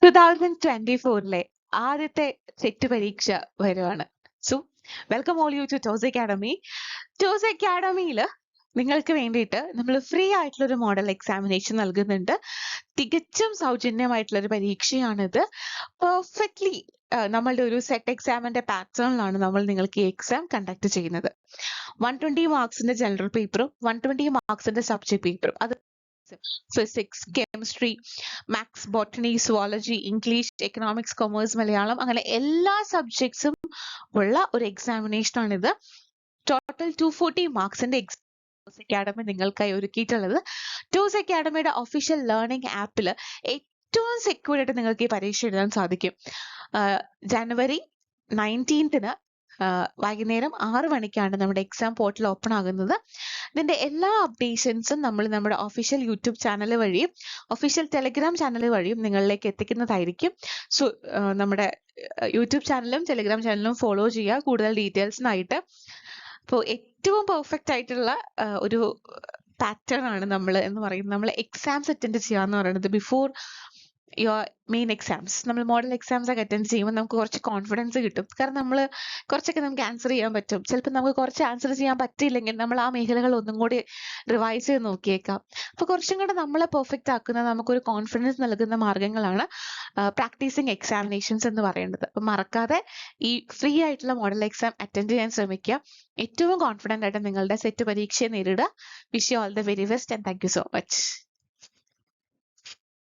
2024 ആദ്യത്തെ സെറ്റ് പരീക്ഷ വരുവാണ്. So welcome all you to Toss academy. Toss അക്കാഡമിയിൽ നിങ്ങൾക്ക് വേണ്ടിയിട്ട് നമ്മൾ ഫ്രീ ആയിട്ടുള്ള ഒരു മോഡൽ എക്സാമിനേഷൻ നൽകുന്നുണ്ട്. തികച്ചും സൗജന്യമായിട്ടുള്ള ഒരു പരീക്ഷയാണിത്. പെർഫെക്റ്റ്ലി നമ്മളുടെ ഒരു സെറ്റ് എക്സാമിന്റെ പാറ്റേണിലാണ് നമ്മൾ നിങ്ങൾക്ക് ഈ എക്സാം കണ്ടക്ട് ചെയ്യുന്നത്. 120 മാർക്സിന്റെ ജനറൽ പേപ്പറും 120 മാർക്സിന്റെ സബ്ജക്ട് പേപ്പറും, അത് physics, chemistry, maths, botany, zoology, English, economics, commerce, Malayalam, അങ്ങനെ എല്ലാ സബ്ജക്ട്സും ഉള്ള ഒരു എക്സാമിനേഷൻ ആണിത്. ടോട്ടൽ 240 മാർക്സിന്റെ ടോസ് അക്കാഡമി നിങ്ങൾക്കായി ഒരുക്കിയിട്ടുള്ളത്. ടോസ് അക്കാഡമിയുടെ ഒഫീഷ്യൽ ലേണിംഗ് ആപ്പിൽ ഏറ്റവും സെക്യൂർ ആയിട്ട് നിങ്ങൾക്ക് ഈ പരീക്ഷ എഴുതാൻ സാധിക്കും. ജനുവരി 19 വൈകുന്നേരം 6 മണിക്കാണ് നമ്മുടെ എക്സാം പോർട്ടൽ ഓപ്പൺ ആകുന്നത്. ഇതിന്റെ എല്ലാ അപ്ഡേഷൻസും നമ്മൾ നമ്മുടെ ഒഫീഷ്യൽ യൂട്യൂബ് ചാനൽ വഴിയും ഒഫീഷ്യൽ ടെലിഗ്രാം ചാനൽ വഴിയും നിങ്ങളിലേക്ക് എത്തിക്കുന്നതായിരിക്കും. സോ നമ്മുടെ യൂട്യൂബ് ചാനലും ടെലിഗ്രാം ചാനലും ഫോളോ ചെയ്യുക കൂടുതൽ ഡീറ്റെയിൽസിനായിട്ട്. അപ്പോൾ ഏറ്റവും പെർഫെക്റ്റ് ആയിട്ടുള്ള ഒരു പാറ്റേൺ ആണ് നമ്മൾ എന്ന് പറയുന്നത്. നമ്മൾ എക്സാംസ് അറ്റൻഡ് ചെയ്യുക എന്ന് പറയുന്നത് ബിഫോർ യുവർ മെയിൻ എക്സാംസ്. നമ്മൾ മോഡൽ എക്സാംസ് ഒക്കെ അറ്റൻഡ് ചെയ്യുമ്പോൾ നമുക്ക് കുറച്ച് കോൺഫിഡൻസ് കിട്ടും. കാരണം നമ്മൾ കുറച്ചൊക്കെ നമുക്ക് ആൻസർ ചെയ്യാൻ പറ്റും. ചിലപ്പോൾ നമുക്ക് കുറച്ച് ആൻസർ ചെയ്യാൻ പറ്റിയില്ലെങ്കിൽ നമ്മൾ ആ മേഖലകൾ ഒന്നും കൂടി റിവൈസ് ചെയ്ത് നോക്കിയേക്കാം. അപ്പോൾ കുറച്ചും കൂടെ നമ്മളെ പെർഫെക്റ്റ് ആക്കുന്ന നമുക്കൊരു കോൺഫിഡൻസ് നൽകുന്ന മാർഗങ്ങളാണ് പ്രാക്ടീസിങ് എക്സാമിനേഷൻസ് എന്ന് പറയുന്നത്. അപ്പം മറക്കാതെ ഈ ഫ്രീ ആയിട്ടുള്ള മോഡൽ എക്സാം അറ്റൻഡ് ചെയ്യാൻ ശ്രമിക്കുക. ഏറ്റവും കോൺഫിഡൻ്റ് ആയിട്ട് നിങ്ങളുടെ സെറ്റ് പരീക്ഷയെ നേരിടുക. Wish you all the very best and thank you so much.